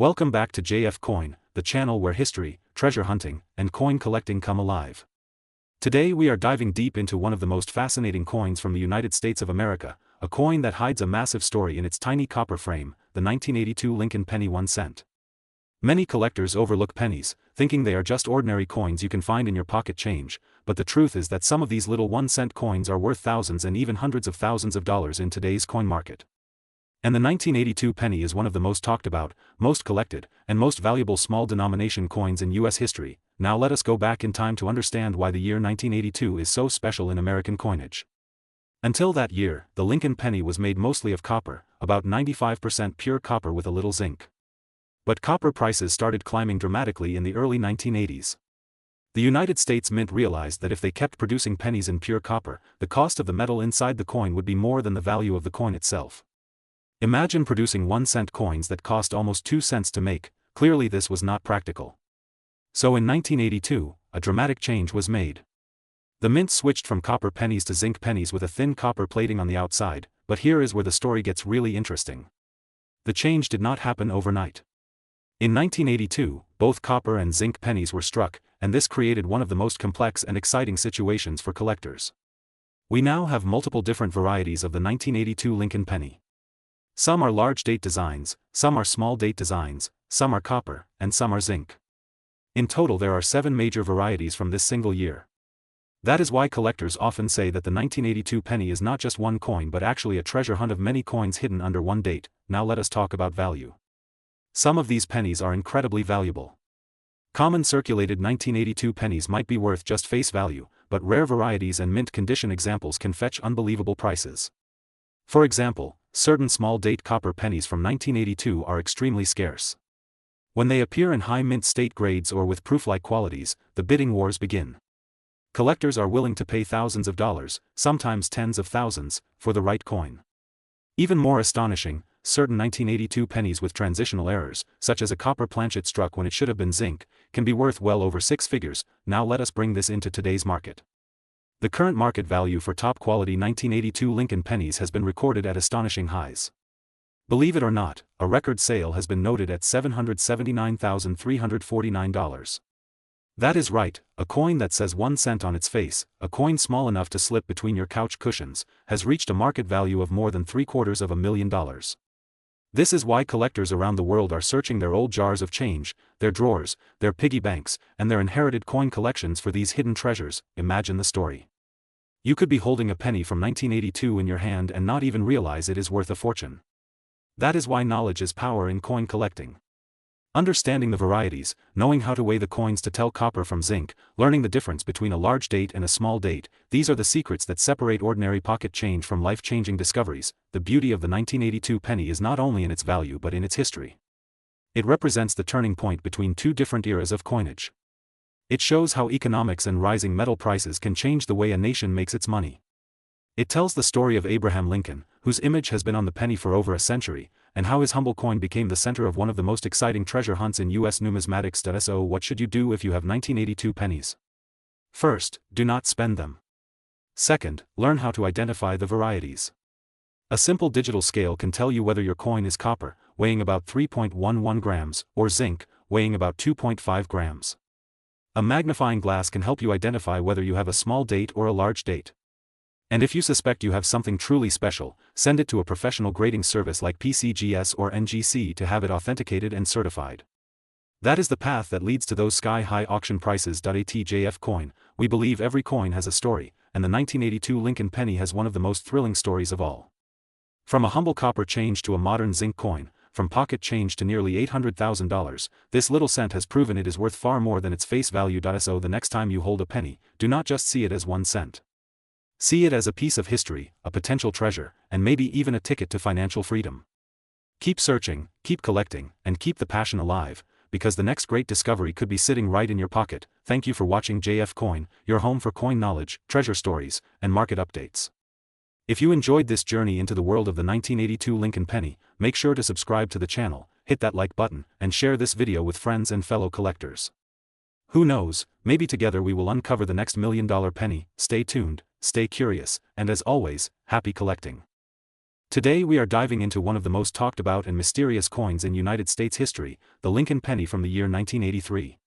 Welcome back to JF Coin, the channel where history, treasure hunting, and coin collecting come alive. Today we are diving deep into one of the most fascinating coins from the United States of America, a coin that hides a massive story in its tiny copper frame, the 1982 Lincoln penny 1 cent. Many collectors overlook pennies, thinking they are just ordinary coins you can find in your pocket change, but the truth is that some of these little 1-cent coins are worth thousands and even hundreds of thousands of dollars in today's coin market. And the 1982 penny is one of the most talked about, most collected, and most valuable small denomination coins in U.S. history. Now let us go back in time to understand why the year 1982 is so special in American coinage. Until that year, the Lincoln penny was made mostly of copper, about 95% pure copper with a little zinc. But copper prices started climbing dramatically in the early 1980s. The United States Mint realized that if they kept producing pennies in pure copper, the cost of the metal inside the coin would be more than the value of the coin itself. Imagine producing 1-cent coins that cost almost 2 cents to make. Clearly this was not practical. So in 1982, a dramatic change was made. The mint switched from copper pennies to zinc pennies with a thin copper plating on the outside, but here is where the story gets really interesting. The change did not happen overnight. In 1982, both copper and zinc pennies were struck, and this created one of the most complex and exciting situations for collectors. We now have multiple different varieties of the 1982 Lincoln penny. Some are large date designs, some are small date designs, some are copper, and some are zinc. In total there are 7 major varieties from this single year. That is why collectors often say that the 1982 penny is not just one coin but actually a treasure hunt of many coins hidden under one date. Now let us talk about value. Some of these pennies are incredibly valuable. Common circulated 1982 pennies might be worth just face value, but rare varieties and mint condition examples can fetch unbelievable prices. For example, certain small-date copper pennies from 1982 are extremely scarce. When they appear in high mint state grades or with proof-like qualities, the bidding wars begin. Collectors are willing to pay thousands of dollars, sometimes tens of thousands, for the right coin. Even more astonishing, certain 1982 pennies with transitional errors, such as a copper planchet struck when it should have been zinc, can be worth well over 6 figures. Now let us bring this into today's market. The current market value for top-quality 1982 Lincoln pennies has been recorded at astonishing highs. Believe it or not, a record sale has been noted at $779,349. That is right, a coin that says 1 cent on its face, a coin small enough to slip between your couch cushions, has reached a market value of more than $750,000. This is why collectors around the world are searching their old jars of change, their drawers, their piggy banks, and their inherited coin collections for these hidden treasures. Imagine the story. You could be holding a penny from 1982 in your hand and not even realize it is worth a fortune. That is why knowledge is power in coin collecting. Understanding the varieties, knowing how to weigh the coins to tell copper from zinc, learning the difference between a large date and a small date, these are the secrets that separate ordinary pocket change from life-changing discoveries. The beauty of the 1982 penny is not only in its value but in its history. It represents the turning point between 2 different eras of coinage. It shows how economics and rising metal prices can change the way a nation makes its money. It tells the story of Abraham Lincoln, whose image has been on the penny for over a century, and how his humble coin became the center of one of the most exciting treasure hunts in U.S. numismatics. So what should you do if you have 1982 pennies? First, do not spend them. Second, learn how to identify the varieties. A simple digital scale can tell you whether your coin is copper, weighing about 3.11 grams, or zinc, weighing about 2.5 grams. A magnifying glass can help you identify whether you have a small date or a large date. And if you suspect you have something truly special, send it to a professional grading service like PCGS or NGC to have it authenticated and certified. That is the path that leads to those sky-high auction prices. At JF Coin, we believe every coin has a story, and the 1982 Lincoln penny has one of the most thrilling stories of all. From a humble copper change to a modern zinc coin, from pocket change to nearly $800,000, this little cent has proven it is worth far more than its face value. So the next time you hold a penny, do not just see it as 1 cent. See it as a piece of history, a potential treasure, and maybe even a ticket to financial freedom. Keep searching, keep collecting, and keep the passion alive, because the next great discovery could be sitting right in your pocket. Thank you for watching JF Coin, your home for coin knowledge, treasure stories, and market updates. If you enjoyed this journey into the world of the 1982 Lincoln penny, make sure to subscribe to the channel, hit that like button, and share this video with friends and fellow collectors. Who knows, maybe together we will uncover the next $1 million penny. Stay tuned, stay curious, and as always, happy collecting. Today we are diving into one of the most talked about and mysterious coins in United States history, the Lincoln penny from the year 1983.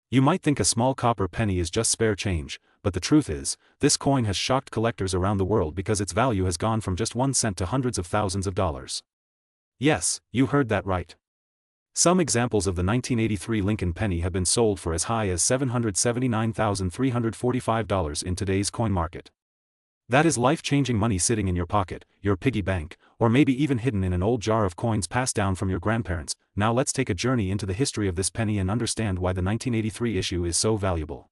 You might think a small copper penny is just spare change, but the truth is, this coin has shocked collectors around the world because its value has gone from just 1 cent to hundreds of thousands of dollars. Yes, you heard that right. Some examples of the 1983 Lincoln penny have been sold for as high as $779,345 in today's coin market. That is life-changing money sitting in your pocket, your piggy bank, or maybe even hidden in an old jar of coins passed down from your grandparents. Now let's take a journey into the history of this penny and understand why the 1983 issue is so valuable.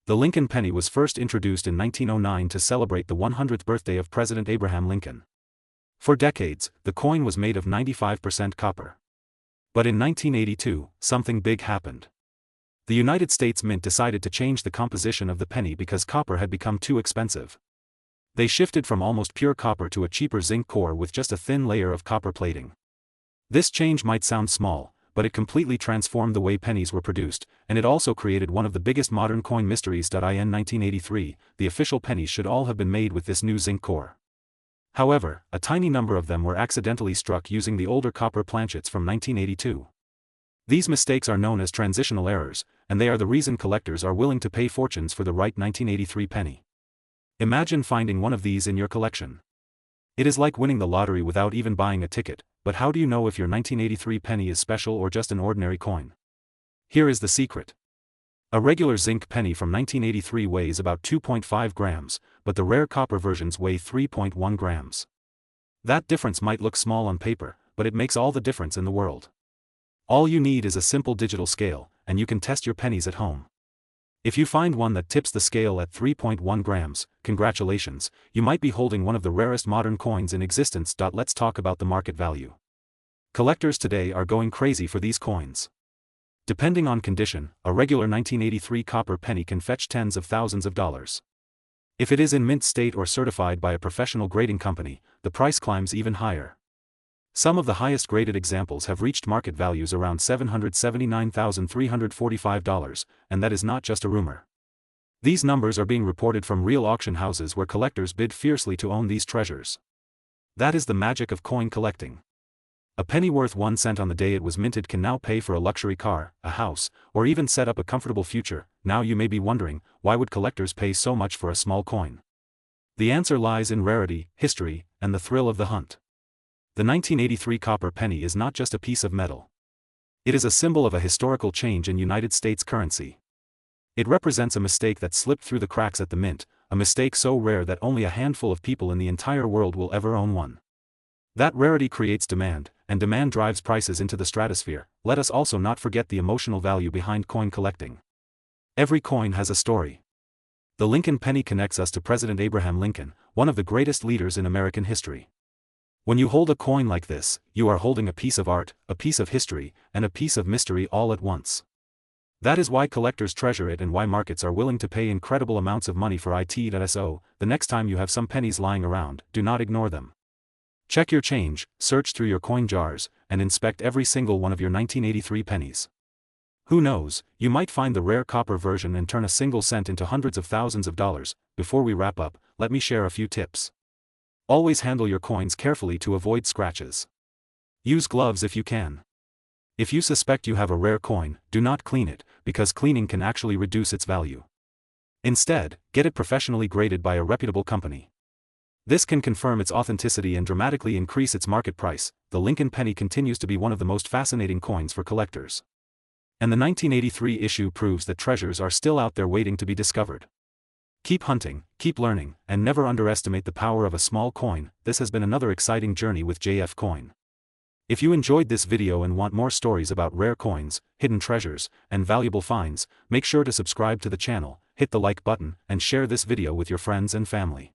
The Lincoln penny was first introduced in 1909 to celebrate the 100th birthday of President Abraham Lincoln. For decades, the coin was made of 95% copper. But in 1982, something big happened. The United States Mint decided to change the composition of the penny because copper had become too expensive. They shifted from almost pure copper to a cheaper zinc core with just a thin layer of copper plating. This change might sound small, but it completely transformed the way pennies were produced, and it also created one of the biggest modern coin mysteries. In 1983, the official pennies should all have been made with this new zinc core. However, a tiny number of them were accidentally struck using the older copper planchets from 1982. These mistakes are known as transitional errors, and they are the reason collectors are willing to pay fortunes for the right 1983 penny. Imagine finding one of these in your collection. It is like winning the lottery without even buying a ticket, but how do you know if your 1983 penny is special or just an ordinary coin? Here is the secret. A regular zinc penny from 1983 weighs about 2.5 grams, but the rare copper versions weigh 3.1 grams. That difference might look small on paper, but it makes all the difference in the world. All you need is a simple digital scale, and you can test your pennies at home. If you find one that tips the scale at 3.1 grams, congratulations, you might be holding one of the rarest modern coins in existence. Let's talk about the market value. Collectors today are going crazy for these coins. Depending on condition, a regular 1983 copper penny can fetch tens of thousands of dollars. If it is in mint state or certified by a professional grading company, the price climbs even higher. Some of the highest graded examples have reached market values around $779,345, and that is not just a rumor. These numbers are being reported from real auction houses where collectors bid fiercely to own these treasures. That is the magic of coin collecting. A penny worth 1 cent on the day it was minted can now pay for a luxury car, a house, or even set up a comfortable future. Now you may be wondering, why would collectors pay so much for a small coin? The answer lies in rarity, history, and the thrill of the hunt. The 1983 copper penny is not just a piece of metal. It is a symbol of a historical change in United States currency. It represents a mistake that slipped through the cracks at the mint, a mistake so rare that only a handful of people in the entire world will ever own one. That rarity creates demand, and demand drives prices into the stratosphere. Let us also not forget the emotional value behind coin collecting. Every coin has a story. The Lincoln penny connects us to President Abraham Lincoln, one of the greatest leaders in American history. When you hold a coin like this, you are holding a piece of art, a piece of history, and a piece of mystery all at once. That is why collectors treasure it and why markets are willing to pay incredible amounts of money for it. So, the next time you have some pennies lying around, do not ignore them. Check your change, search through your coin jars, and inspect every single one of your 1983 pennies. Who knows, you might find the rare copper version and turn a single cent into hundreds of thousands of dollars. Before we wrap up, let me share a few tips. Always handle your coins carefully to avoid scratches. Use gloves if you can. If you suspect you have a rare coin, do not clean it, because cleaning can actually reduce its value. Instead, get it professionally graded by a reputable company. This can confirm its authenticity and dramatically increase its market price. The Lincoln penny continues to be one of the most fascinating coins for collectors. And the 1983 issue proves that treasures are still out there waiting to be discovered. Keep hunting, keep learning, and never underestimate the power of a small coin. This has been another exciting journey with JF Coin. If you enjoyed this video and want more stories about rare coins, hidden treasures, and valuable finds, make sure to subscribe to the channel, hit the like button, and share this video with your friends and family.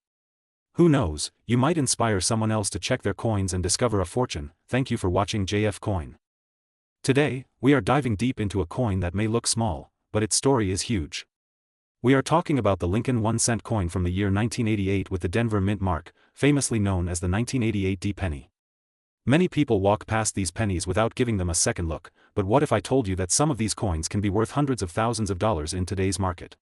Who knows, you might inspire someone else to check their coins and discover a fortune. Thank you for watching JF Coin. Today, we are diving deep into a coin that may look small, but its story is huge. We are talking about the Lincoln 1-cent coin from the year 1988 with the Denver Mint mark, famously known as the 1988 D-penny. Many people walk past these pennies without giving them a second look, but what if I told you that some of these coins can be worth hundreds of thousands of dollars in today's market?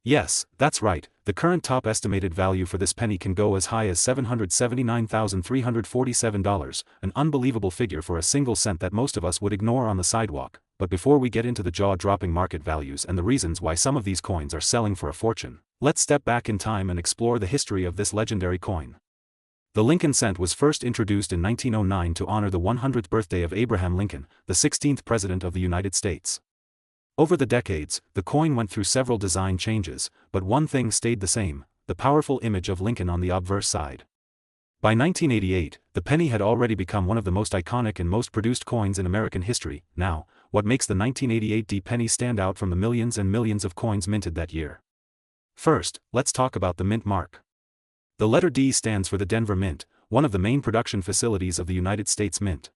Yes, that's right, the current top estimated value for this penny can go as high as $779,347, an unbelievable figure for a single cent that most of us would ignore on the sidewalk. But before we get into the jaw-dropping market values and the reasons why some of these coins are selling for a fortune, let's step back in time and explore the history of this legendary coin. The Lincoln cent was first introduced in 1909 to honor the 100th birthday of Abraham Lincoln, the 16th President of the United States. Over the decades, the coin went through several design changes, but one thing stayed the same: the powerful image of Lincoln on the obverse side. By 1988, the penny had already become one of the most iconic and most produced coins in American history. Now, what makes the 1988 D penny stand out from the millions and millions of coins minted that year? First, let's talk about the mint mark. The letter D stands for the Denver Mint, one of the main production facilities of the United States Mint.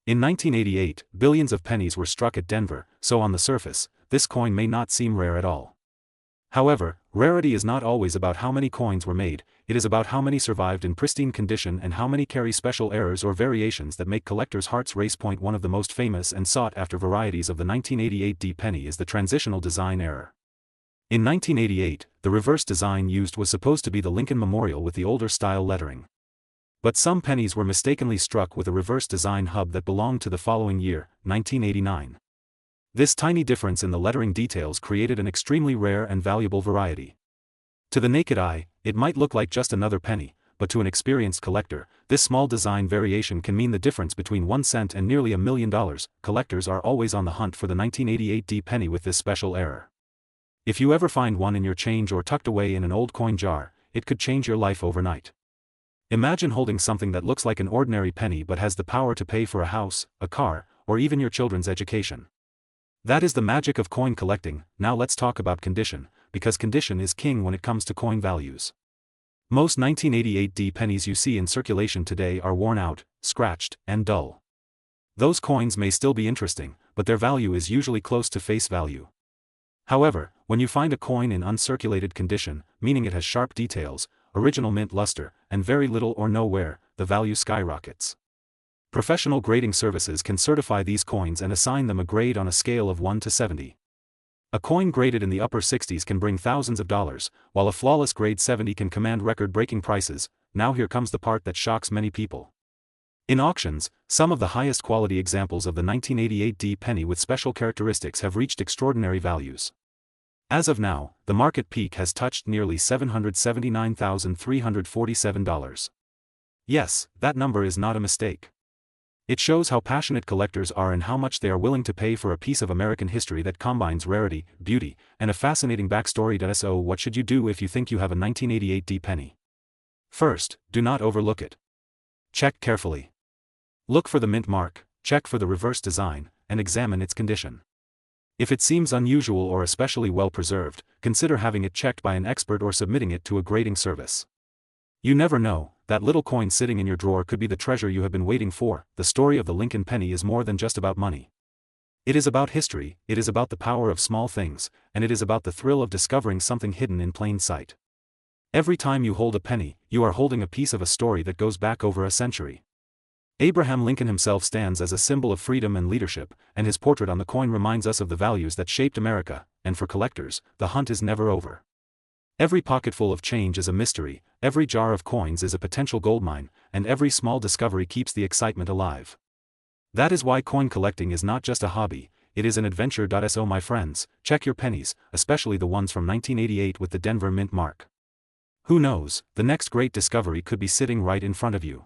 In 1988, billions of pennies were struck at Denver, so on the surface, this coin may not seem rare at all. However, rarity is not always about how many coins were made, it is about how many survived in pristine condition and how many carry special errors or variations that make collectors' hearts race. One of the most famous and sought-after varieties of the 1988 D penny is the transitional design error. In 1988, the reverse design used was supposed to be the Lincoln Memorial with the older style lettering. But some pennies were mistakenly struck with a reverse design hub that belonged to the following year, 1989. This tiny difference in the lettering details created an extremely rare and valuable variety. To the naked eye, it might look like just another penny, but to an experienced collector, this small design variation can mean the difference between 1 cent and nearly $1 million. Collectors are always on the hunt for the 1988 D penny with this special error. If you ever find one in your change or tucked away in an old coin jar, it could change your life overnight. Imagine holding something that looks like an ordinary penny but has the power to pay for a house, a car, or even your children's education. That is the magic of coin collecting. Now let's talk about condition, because condition is king when it comes to coin values. Most 1988 D pennies you see in circulation today are worn out, scratched, and dull. Those coins may still be interesting, but their value is usually close to face value. However, when you find a coin in uncirculated condition, meaning it has sharp details, original mint luster, and very little or no wear, the value skyrockets. Professional grading services can certify these coins and assign them a grade on a scale of 1 to 70. A coin graded in the upper 60s can bring thousands of dollars, while a flawless grade 70 can command record-breaking prices. Now here comes the part that shocks many people. In auctions, some of the highest quality examples of the 1988 D penny with special characteristics have reached extraordinary values. As of now, the market peak has touched nearly $779,347. Yes, that number is not a mistake. It shows how passionate collectors are and how much they are willing to pay for a piece of American history that combines rarity, beauty, and a fascinating backstory. So what should you do if you think you have a 1988 D penny? First, do not overlook it. Check carefully. Look for the mint mark, check for the reverse design, and examine its condition. If it seems unusual or especially well preserved, consider having it checked by an expert or submitting it to a grading service. You never know, that little coin sitting in your drawer could be the treasure you have been waiting for. The story of the Lincoln penny is more than just about money. It is about history, it is about the power of small things, and it is about the thrill of discovering something hidden in plain sight. Every time you hold a penny, you are holding a piece of a story that goes back over a century. Abraham Lincoln himself stands as a symbol of freedom and leadership, and his portrait on the coin reminds us of the values that shaped America. And for collectors, the hunt is never over. Every pocketful of change is a mystery, every jar of coins is a potential goldmine, and every small discovery keeps the excitement alive. That is why coin collecting is not just a hobby, it is an adventure. So my friends, check your pennies, especially the ones from 1988 with the Denver Mint mark. Who knows, the next great discovery could be sitting right in front of you.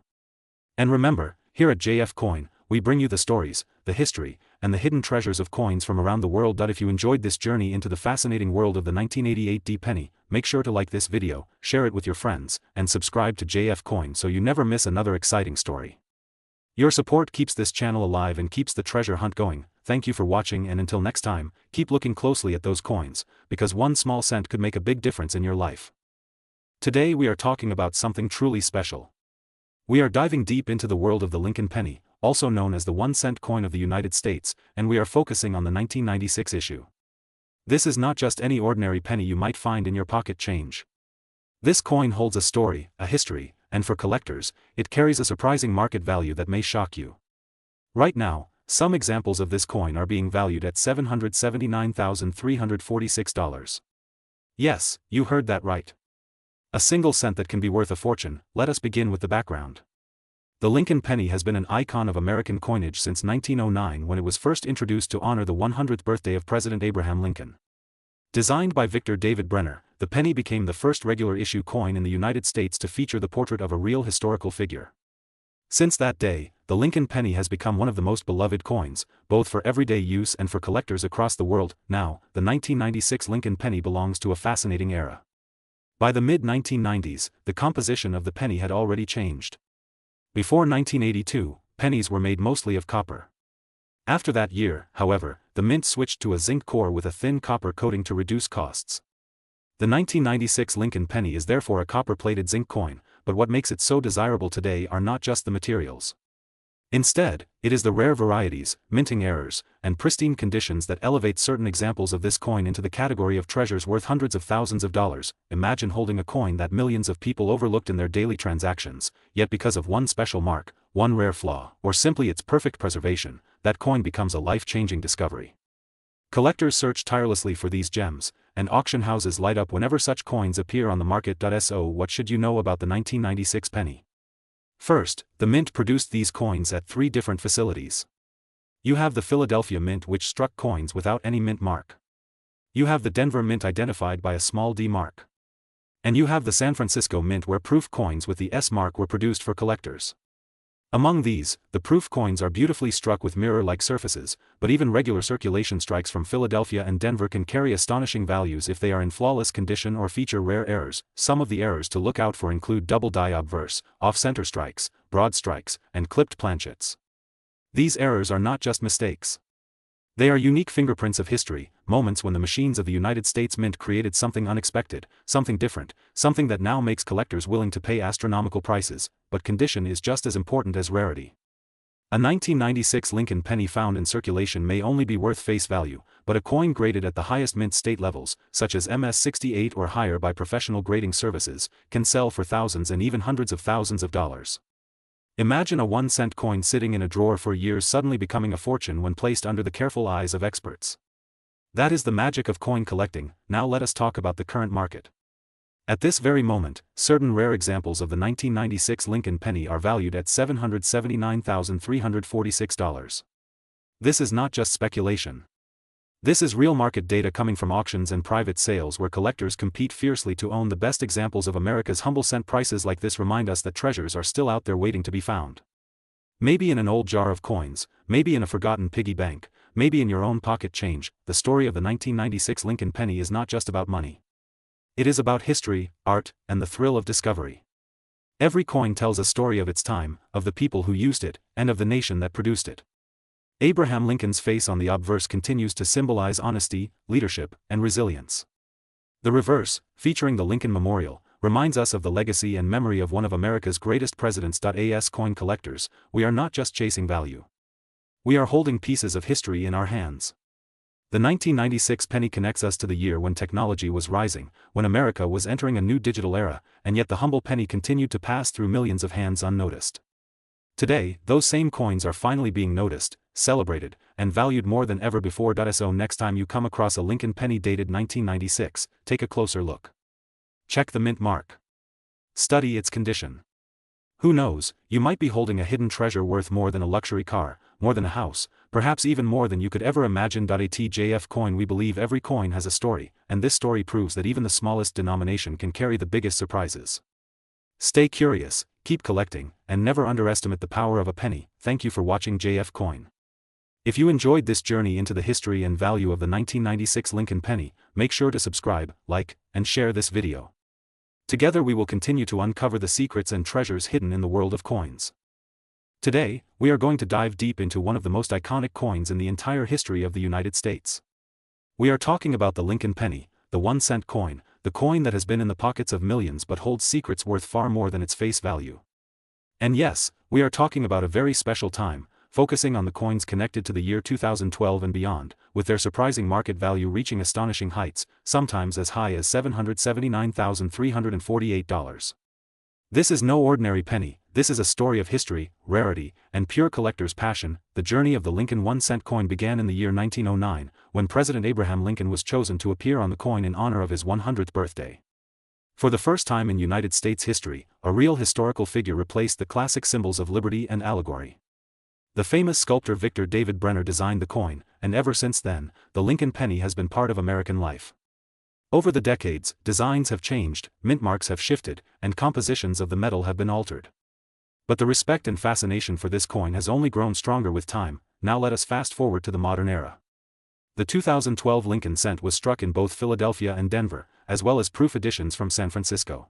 And remember, here at JF Coin, we bring you the stories, the history, and the hidden treasures of coins from around the world. If you enjoyed this journey into the fascinating world of the 1988 D penny, make sure to like this video, share it with your friends, and subscribe to JF Coin so you never miss another exciting story. Your support keeps this channel alive and keeps the treasure hunt going. Thank you for watching, and until next time, keep looking closely at those coins, because one small cent could make a big difference in your life. Today we are talking about something truly special. We are diving deep into the world of the Lincoln penny, also known as the 1-cent coin of the United States, and we are focusing on the 1996 issue. This is not just any ordinary penny you might find in your pocket change. This coin holds a story, a history, and for collectors, it carries a surprising market value that may shock you. Right now, some examples of this coin are being valued at $779,346. Yes, you heard that right. A single cent that can be worth a fortune. Let us begin with the background. The Lincoln penny has been an icon of American coinage since 1909 when it was first introduced to honor the 100th birthday of President Abraham Lincoln. Designed by Victor David Brenner, the penny became the first regular issue coin in the United States to feature the portrait of a real historical figure. Since that day, the Lincoln penny has become one of the most beloved coins, both for everyday use and for collectors across the world. Now, the 1996 Lincoln penny belongs to a fascinating era. By the mid-1990s, the composition of the penny had already changed. Before 1982, pennies were made mostly of copper. After that year, however, the mint switched to a zinc core with a thin copper coating to reduce costs. The 1996 Lincoln penny is therefore a copper-plated zinc coin, but what makes it so desirable today are not just the materials. Instead, it is the rare varieties, minting errors, and pristine conditions that elevate certain examples of this coin into the category of treasures worth hundreds of thousands of dollars. Imagine holding a coin that millions of people overlooked in their daily transactions, yet because of one special mark, one rare flaw, or simply its perfect preservation, that coin becomes a life-changing discovery. Collectors search tirelessly for these gems, and auction houses light up whenever such coins appear on the market. So what should you know about the 1996 penny? First, the mint produced these coins at 3 different facilities. You have the Philadelphia Mint, which struck coins without any mint mark. You have the Denver Mint, identified by a small D mark. And you have the San Francisco Mint, where proof coins with the S mark were produced for collectors. Among these, the proof coins are beautifully struck with mirror-like surfaces, but even regular circulation strikes from Philadelphia and Denver can carry astonishing values if they are in flawless condition or feature rare errors. Some of the errors to look out for include double die obverse, off-center strikes, broad strikes, and clipped planchets. These errors are not just mistakes. They are unique fingerprints of history, moments when the machines of the United States Mint created something unexpected, something different, something that now makes collectors willing to pay astronomical prices. But condition is just as important as rarity. A 1996 Lincoln penny found in circulation may only be worth face value, but a coin graded at the highest mint state levels, such as MS-68 or higher by professional grading services, can sell for thousands and even hundreds of thousands of dollars. Imagine a 1-cent coin sitting in a drawer for years suddenly becoming a fortune when placed under the careful eyes of experts. That is the magic of coin collecting. Now let us talk about the current market. At this very moment, certain rare examples of the 1996 Lincoln penny are valued at $779,346. This is not just speculation. This is real market data coming from auctions and private sales where collectors compete fiercely to own the best examples of America's humble cent. Prices like this remind us that treasures are still out there waiting to be found. Maybe in an old jar of coins, maybe in a forgotten piggy bank, maybe in your own pocket change. The story of the 1996 Lincoln penny is not just about money. It is about history, art, and the thrill of discovery. Every coin tells a story of its time, of the people who used it, and of the nation that produced it. Abraham Lincoln's face on the obverse continues to symbolize honesty, leadership, and resilience. The reverse, featuring the Lincoln Memorial, reminds us of the legacy and memory of one of America's greatest presidents. As coin collectors, we are not just chasing value. We are holding pieces of history in our hands. The 1996 penny connects us to the year when technology was rising, when America was entering a new digital era, and yet the humble penny continued to pass through millions of hands unnoticed. Today, those same coins are finally being noticed, celebrated, and valued more than ever before. So next time you come across a Lincoln penny dated 1996, take a closer look. Check the mint mark. Study its condition. Who knows, you might be holding a hidden treasure worth more than a luxury car, more than a house, perhaps even more than you could ever imagine. ATJF coin. We believe every coin has a story, and this story proves that even the smallest denomination can carry the biggest surprises. Stay curious, keep collecting, and never underestimate the power of a penny. Thank you for watching JF Coin. If you enjoyed this journey into the history and value of the 1996 Lincoln penny, make sure to subscribe, like, and share this video. Together we will continue to uncover the secrets and treasures hidden in the world of coins. Today, we are going to dive deep into one of the most iconic coins in the entire history of the United States. We are talking about the Lincoln penny, the 1-cent coin, the coin that has been in the pockets of millions but holds secrets worth far more than its face value. And yes, we are talking about a very special time, focusing on the coins connected to the year 2012 and beyond, with their surprising market value reaching astonishing heights, sometimes as high as $779,348. This is no ordinary penny. this is a story of history, rarity, and pure collector's passion. The journey of the Lincoln 1-cent coin began in the year 1909, when President Abraham Lincoln was chosen to appear on the coin in honor of his 100th birthday. For the first time in United States history, a real historical figure replaced the classic symbols of liberty and allegory. The famous sculptor Victor David Brenner designed the coin, and ever since then, the Lincoln penny has been part of American life. Over the decades, designs have changed, mint marks have shifted, and compositions of the metal have been altered. But the respect and fascination for this coin has only grown stronger with time. Now let us fast forward to the modern era. The 2012 Lincoln cent was struck in both Philadelphia and Denver, as well as proof editions from San Francisco.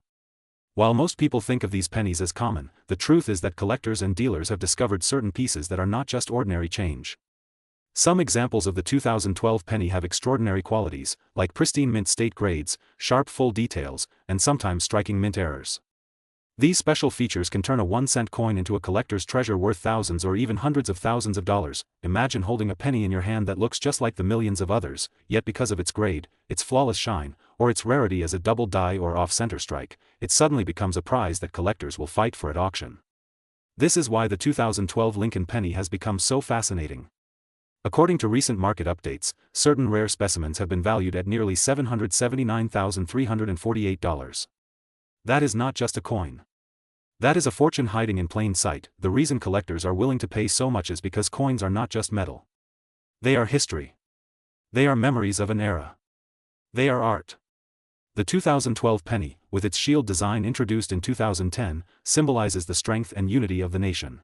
While most people think of these pennies as common, the truth is that collectors and dealers have discovered certain pieces that are not just ordinary change. Some examples of the 2012 penny have extraordinary qualities, like pristine mint state grades, sharp full details, and sometimes striking mint errors. These special features can turn a 1-cent coin into a collector's treasure worth thousands or even hundreds of thousands of dollars. Imagine holding a penny in your hand that looks just like the millions of others, yet because of its grade, its flawless shine, or its rarity as a double die or off-center strike, it suddenly becomes a prize that collectors will fight for at auction. This is why the 2012 Lincoln penny has become so fascinating. According to recent market updates, certain rare specimens have been valued at nearly $779,348. That is not just a coin. That is a fortune hiding in plain sight. The reason collectors are willing to pay so much is because coins are not just metal. They are history. They are memories of an era. They are art. The 2012 penny, with its shield design introduced in 2010, symbolizes the strength and unity of the nation.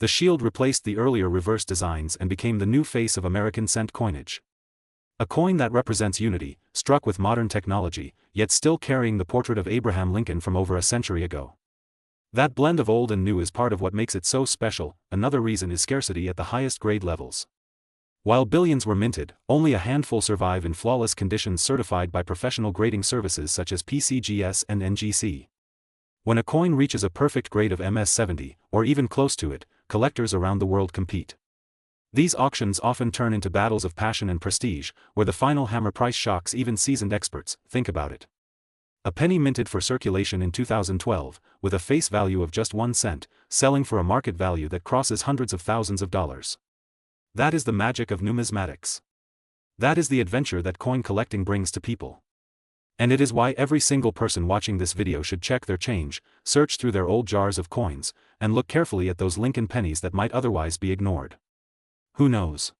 The shield replaced the earlier reverse designs and became the new face of American cent coinage. A coin that represents unity, struck with modern technology, yet still carrying the portrait of Abraham Lincoln from over a century ago. That blend of old and new is part of what makes it so special. Another reason is scarcity at the highest grade levels. While billions were minted, only a handful survive in flawless conditions certified by professional grading services such as PCGS and NGC. When a coin reaches a perfect grade of MS-70, or even close to it, collectors around the world compete. These auctions often turn into battles of passion and prestige, where the final hammer price shocks even seasoned experts. Think about it. A penny minted for circulation in 2012, with a face value of just 1 cent, selling for a market value that crosses hundreds of thousands of dollars. That is the magic of numismatics. That is the adventure that coin collecting brings to people. And it is why every single person watching this video should check their change, search through their old jars of coins, and look carefully at those Lincoln pennies that might otherwise be ignored. Who knows?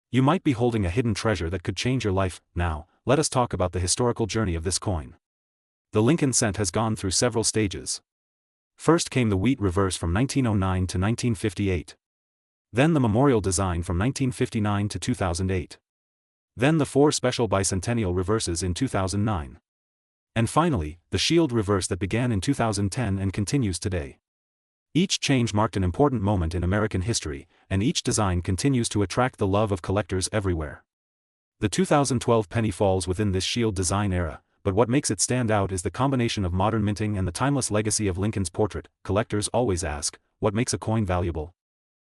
You might be holding a hidden treasure that could change your life. Now, let us talk about the historical journey of this coin. The Lincoln cent has gone through several stages. First came the wheat reverse from 1909 to 1958. Then the memorial design from 1959 to 2008. Then the 4 special bicentennial reverses in 2009. And finally, the shield reverse that began in 2010 and continues today. Each change marked an important moment in American history, and each design continues to attract the love of collectors everywhere. The 2012 penny falls within this shield design era, but what makes it stand out is the combination of modern minting and the timeless legacy of Lincoln's portrait. Collectors always ask, what makes a coin valuable?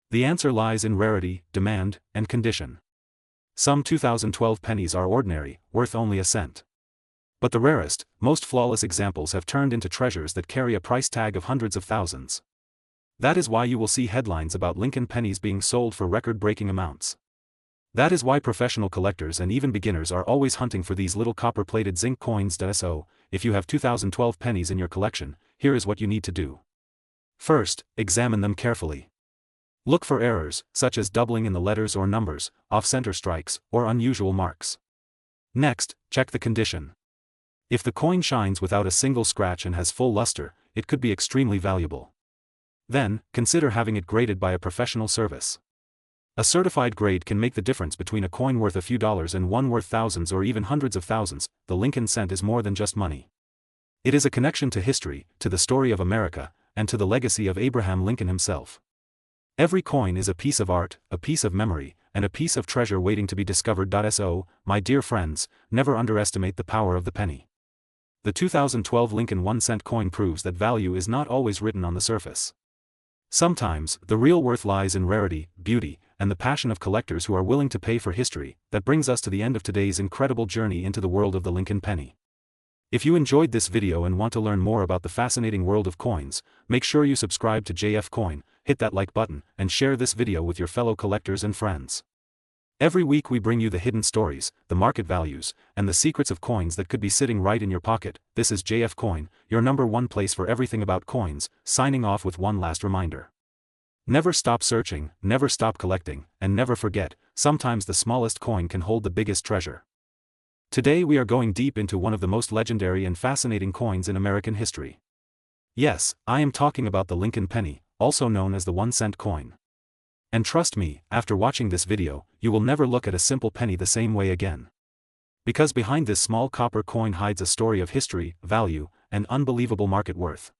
The answer lies in rarity, demand, and condition. Some 2012 pennies are ordinary, worth only a cent. But the rarest, most flawless examples have turned into treasures that carry a price tag of hundreds of thousands. That is why you will see headlines about Lincoln pennies being sold for record-breaking amounts. That is why professional collectors and even beginners are always hunting for these little copper-plated zinc coins. So, if you have 2012 pennies in your collection, here is what you need to do. First, examine them carefully. Look for errors, such as doubling in the letters or numbers, off-center strikes, or unusual marks. Next, check the condition. If the coin shines without a single scratch and has full luster, it could be extremely valuable. Then, consider having it graded by a professional service. A certified grade can make the difference between a coin worth a few dollars and one worth thousands or even hundreds of thousands. The Lincoln cent is more than just money. It is a connection to history, to the story of America, and to the legacy of Abraham Lincoln himself. Every coin is a piece of art, a piece of memory, and a piece of treasure waiting to be discovered. So, my dear friends, never underestimate the power of the penny. The 2012 Lincoln 1-cent coin proves that value is not always written on the surface. Sometimes, the real worth lies in rarity, beauty, and the passion of collectors who are willing to pay for history. That brings us to the end of today's incredible journey into the world of the Lincoln penny. If you enjoyed this video and want to learn more about the fascinating world of coins, make sure you subscribe to JF Coin, hit that like button, and share this video with your fellow collectors and friends. Every week we bring you the hidden stories, the market values, and the secrets of coins that could be sitting right in your pocket. This is JF Coin, your #1 place for everything about coins, signing off with one last reminder. Never stop searching, never stop collecting, and never forget, sometimes the smallest coin can hold the biggest treasure. Today we are going deep into one of the most legendary and fascinating coins in American history. Yes, I am talking about the Lincoln penny, also known as the 1-cent coin. And trust me, after watching this video, you will never look at a simple penny the same way again. Because behind this small copper coin hides a story of history, value, and unbelievable market worth.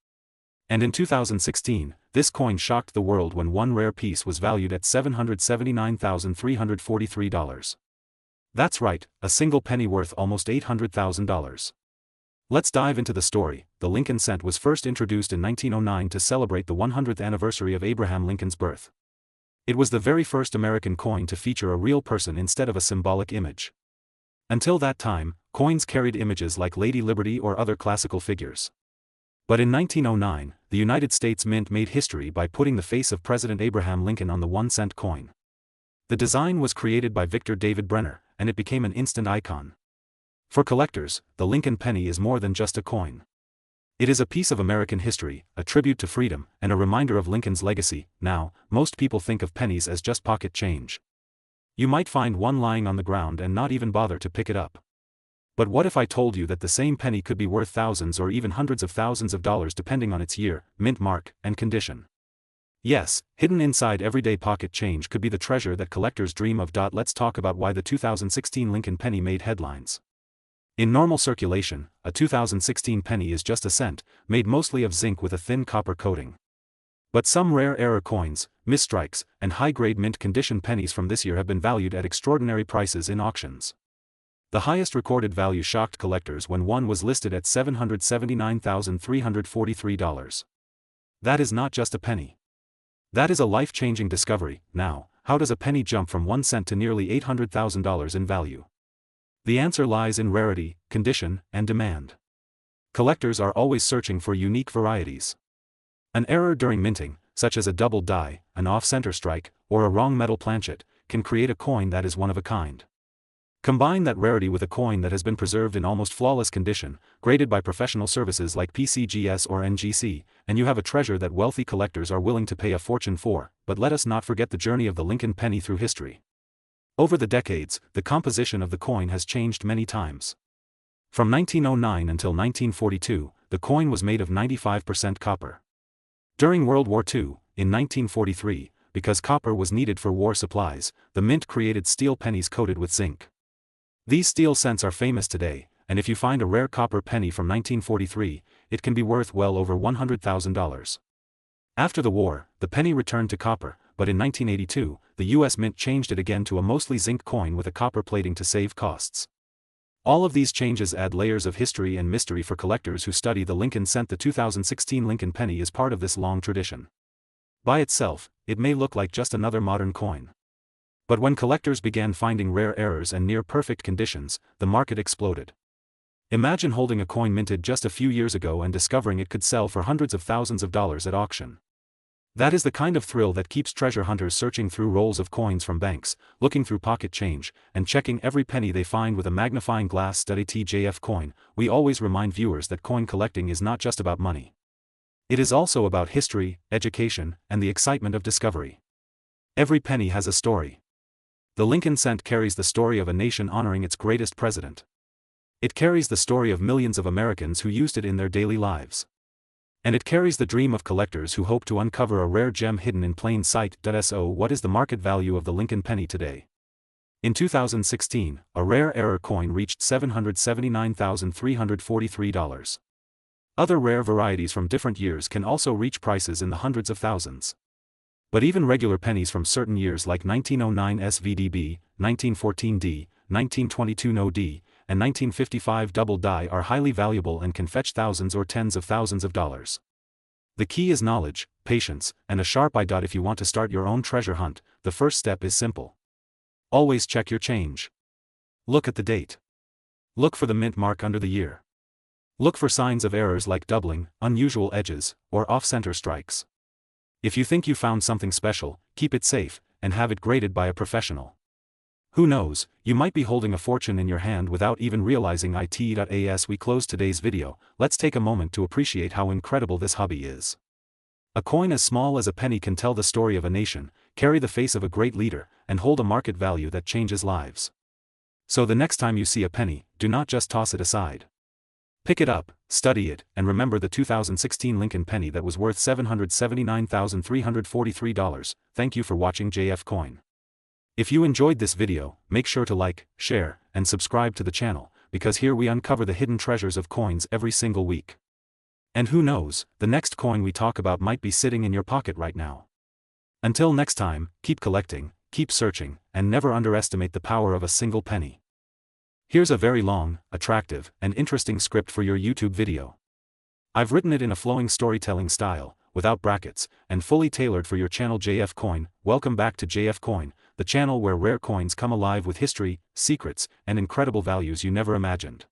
And in 2016, this coin shocked the world when one rare piece was valued at $779,343. That's right, a single penny worth almost $800,000. Let's dive into the story. The Lincoln cent was first introduced in 1909 to celebrate the 100th anniversary of Abraham Lincoln's birth. It was the very first American coin to feature a real person instead of a symbolic image. Until that time, coins carried images like Lady Liberty or other classical figures. But in 1909, the United States Mint made history by putting the face of President Abraham Lincoln on the 1-cent coin. The design was created by Victor David Brenner, and it became an instant icon. For collectors, the Lincoln penny is more than just a coin. It is a piece of American history, a tribute to freedom, and a reminder of Lincoln's legacy. Now, most people think of pennies as just pocket change. You might find one lying on the ground and not even bother to pick it up. But what if I told you that the same penny could be worth thousands or even hundreds of thousands of dollars depending on its year, mint mark, and condition? Yes, hidden inside everyday pocket change could be the treasure that collectors dream of. Let's talk about why the 2016 Lincoln penny made headlines. In normal circulation, a 2016 penny is just a cent, made mostly of zinc with a thin copper coating. But some rare error coins, misstrikes, and high-grade mint condition pennies from this year have been valued at extraordinary prices in auctions. The highest recorded value shocked collectors when one was listed at $779,343. That is not just a penny. That is a life-changing discovery. Now, how does a penny jump from 1 cent to nearly $800,000 in value? The answer lies in rarity, condition, and demand. Collectors are always searching for unique varieties. An error during minting, such as a double die, an off-center strike, or a wrong metal planchet, can create a coin that is one of a kind. Combine that rarity with a coin that has been preserved in almost flawless condition, graded by professional services like PCGS or NGC, and you have a treasure that wealthy collectors are willing to pay a fortune for. But let us not forget the journey of the Lincoln penny through history. Over the decades, the composition of the coin has changed many times. From 1909 until 1942, the coin was made of 95% copper. During World War II, in 1943, because copper was needed for war supplies, the mint created steel pennies coated with zinc. These steel cents are famous today, and if you find a rare copper penny from 1943, it can be worth well over $100,000. After the war, the penny returned to copper, but in 1982, the U.S. Mint changed it again to a mostly zinc coin with a copper plating to save costs. All of these changes add layers of history and mystery for collectors who study the Lincoln cent. The 2016 Lincoln penny is part of this long tradition. By itself, it may look like just another modern coin. But when collectors began finding rare errors and near-perfect conditions, the market exploded. Imagine holding a coin minted just a few years ago and discovering it could sell for hundreds of thousands of dollars at auction. That is the kind of thrill that keeps treasure hunters searching through rolls of coins from banks, looking through pocket change, and checking every penny they find with a magnifying glass. Study TJF Coin. We always remind viewers that coin collecting is not just about money. It is also about history, education, and the excitement of discovery. Every penny has a story. The Lincoln cent carries the story of a nation honoring its greatest president. It carries the story of millions of Americans who used it in their daily lives. And it carries the dream of collectors who hope to uncover a rare gem hidden in plain sight. So what is the market value of the Lincoln penny today? In 2016, a rare error coin reached $779,343. Other rare varieties from different years can also reach prices in the hundreds of thousands. But even regular pennies from certain years like 1909 SVDB, 1914 D, 1922 No D, and 1955 double die are highly valuable and can fetch thousands or tens of thousands of dollars. The key is knowledge, patience, and a sharp eye. If you want to start your own treasure hunt, the first step is simple. Always check your change. Look at the date. Look for the mint mark under the year. Look for signs of errors like doubling, unusual edges, or off-center strikes. If you think you found something special, keep it safe, and have it graded by a professional. Who knows, you might be holding a fortune in your hand without even realizing it. As we close today's video, let's take a moment to appreciate how incredible this hobby is. A coin as small as a penny can tell the story of a nation, carry the face of a great leader, and hold a market value that changes lives. So the next time you see a penny, do not just toss it aside. Pick it up, study it, and remember the 2016 Lincoln penny that was worth $779,343. Thank you for watching JF Coin. If you enjoyed this video, make sure to like, share, and subscribe to the channel, because here we uncover the hidden treasures of coins every single week. And who knows, the next coin we talk about might be sitting in your pocket right now. Until next time, keep collecting, keep searching, and never underestimate the power of a single penny. Here's a very long, attractive, and interesting script for your YouTube video. I've written it in a flowing storytelling style, without brackets, and fully tailored for your channel JF Coin. Welcome back to JF Coin, the channel where rare coins come alive with history, secrets, and incredible values you never imagined.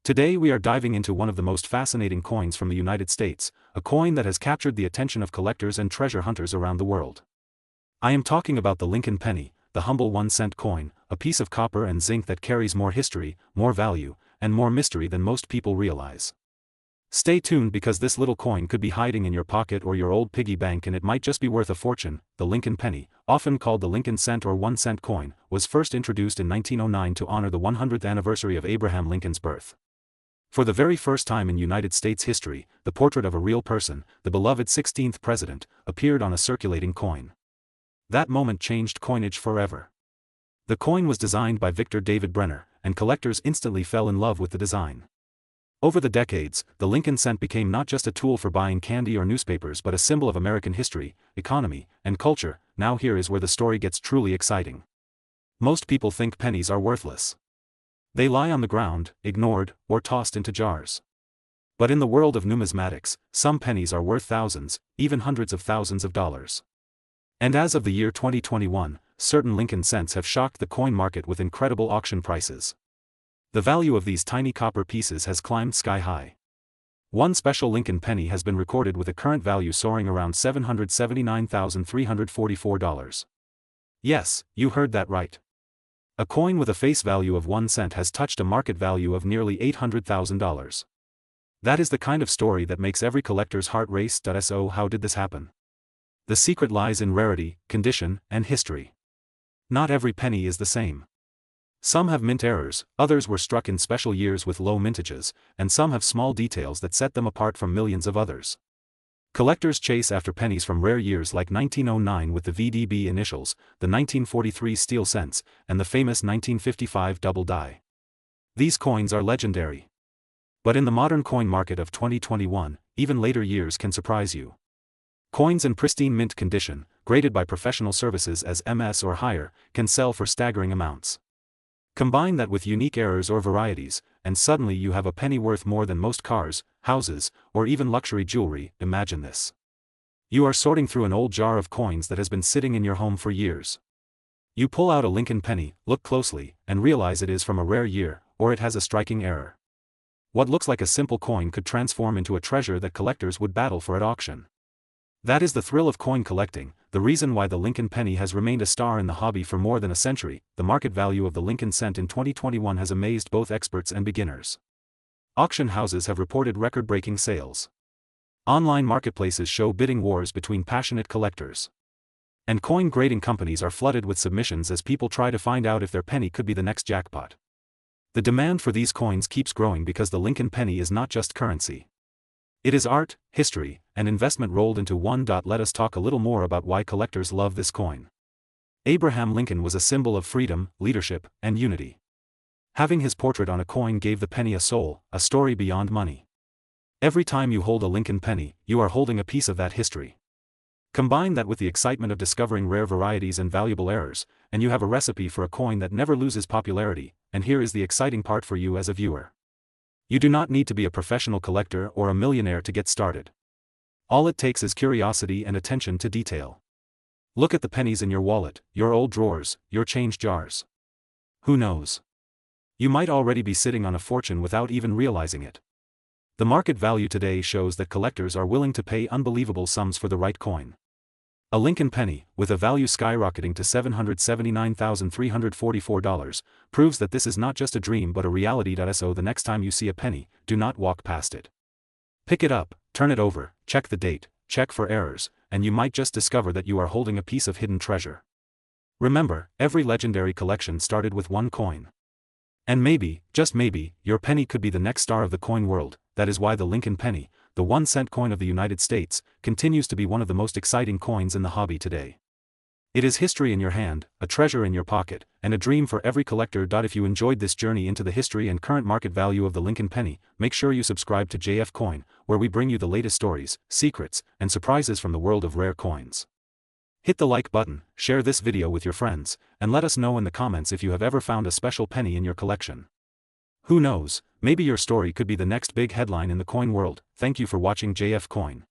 Today we are diving into one of the most fascinating coins from the United States, a coin that has captured the attention of collectors and treasure hunters around the world. I am talking about the Lincoln penny, the humble 1-cent coin, a piece of copper and zinc that carries more history, more value, and more mystery than most people realize. Stay tuned because this little coin could be hiding in your pocket or your old piggy bank, and it might just be worth a fortune. The Lincoln penny, often called the Lincoln cent or 1-cent coin, was first introduced in 1909 to honor the 100th anniversary of Abraham Lincoln's birth. For the very first time in United States history, the portrait of a real person, the beloved 16th president, appeared on a circulating coin. That moment changed coinage forever. The coin was designed by Victor David Brenner, and collectors instantly fell in love with the design. Over the decades, the Lincoln cent became not just a tool for buying candy or newspapers but a symbol of American history, economy, and culture. Now here is where the story gets truly exciting. Most people think pennies are worthless. They lie on the ground, ignored, or tossed into jars. But in the world of numismatics, some pennies are worth thousands, even hundreds of thousands of dollars. And as of the year 2021, certain Lincoln cents have shocked the coin market with incredible auction prices. The value of these tiny copper pieces has climbed sky high. One special Lincoln penny has been recorded with a current value soaring around $779,344. Yes, you heard that right. A coin with a face value of 1 cent has touched a market value of nearly $800,000. That is the kind of story that makes every collector's heart race. So how did this happen? The secret lies in rarity, condition, and history. Not every penny is the same. Some have mint errors, others were struck in special years with low mintages, and some have small details that set them apart from millions of others. Collectors chase after pennies from rare years like 1909 with the VDB initials, the 1943 steel cents, and the famous 1955 double die. These coins are legendary. But in the modern coin market of 2021, even later years can surprise you. Coins in pristine mint condition, graded by professional services as MS or higher, can sell for staggering amounts. Combine that with unique errors or varieties, and suddenly you have a penny worth more than most cars, houses, or even luxury jewelry. Imagine this. You are sorting through an old jar of coins that has been sitting in your home for years. You pull out a Lincoln penny, look closely, and realize it is from a rare year, or it has a striking error. What looks like a simple coin could transform into a treasure that collectors would battle for at auction. That is the thrill of coin collecting, the reason why the Lincoln penny has remained a star in the hobby for more than a century. The market value of the Lincoln cent in 2021 has amazed both experts and beginners. Auction houses have reported record-breaking sales. Online marketplaces show bidding wars between passionate collectors. And coin grading companies are flooded with submissions as people try to find out if their penny could be the next jackpot. The demand for these coins keeps growing because the Lincoln penny is not just currency. It is art, history, and investment rolled into one. Let us talk a little more about why collectors love this coin. Abraham Lincoln was a symbol of freedom, leadership, and unity. Having his portrait on a coin gave the penny a soul, a story beyond money. Every time you hold a Lincoln penny, you are holding a piece of that history. Combine that with the excitement of discovering rare varieties and valuable errors, and you have a recipe for a coin that never loses popularity. And here is the exciting part for you as a viewer. You do not need to be a professional collector or a millionaire to get started. All it takes is curiosity and attention to detail. Look at the pennies in your wallet, your old drawers, your change jars. Who knows? You might already be sitting on a fortune without even realizing it. The market value today shows that collectors are willing to pay unbelievable sums for the right coin. A Lincoln penny, with a value skyrocketing to $779,344, proves that this is not just a dream but a reality. So the next time you see a penny, do not walk past it. Pick it up, turn it over, check the date, check for errors, and you might just discover that you are holding a piece of hidden treasure. Remember, every legendary collection started with one coin. And maybe, just maybe, your penny could be the next star of the coin world. That is why the Lincoln penny, the 1-cent coin of the United States, continues to be one of the most exciting coins in the hobby today. It is history in your hand, a treasure in your pocket, and a dream for every collector. If you enjoyed this journey into the history and current market value of the Lincoln penny, make sure you subscribe to JF Coin, where we bring you the latest stories, secrets, and surprises from the world of rare coins. Hit the like button, share this video with your friends, and let us know in the comments if you have ever found a special penny in your collection. Who knows, maybe your story could be the next big headline in the coin world. Thank you for watching JF Coin.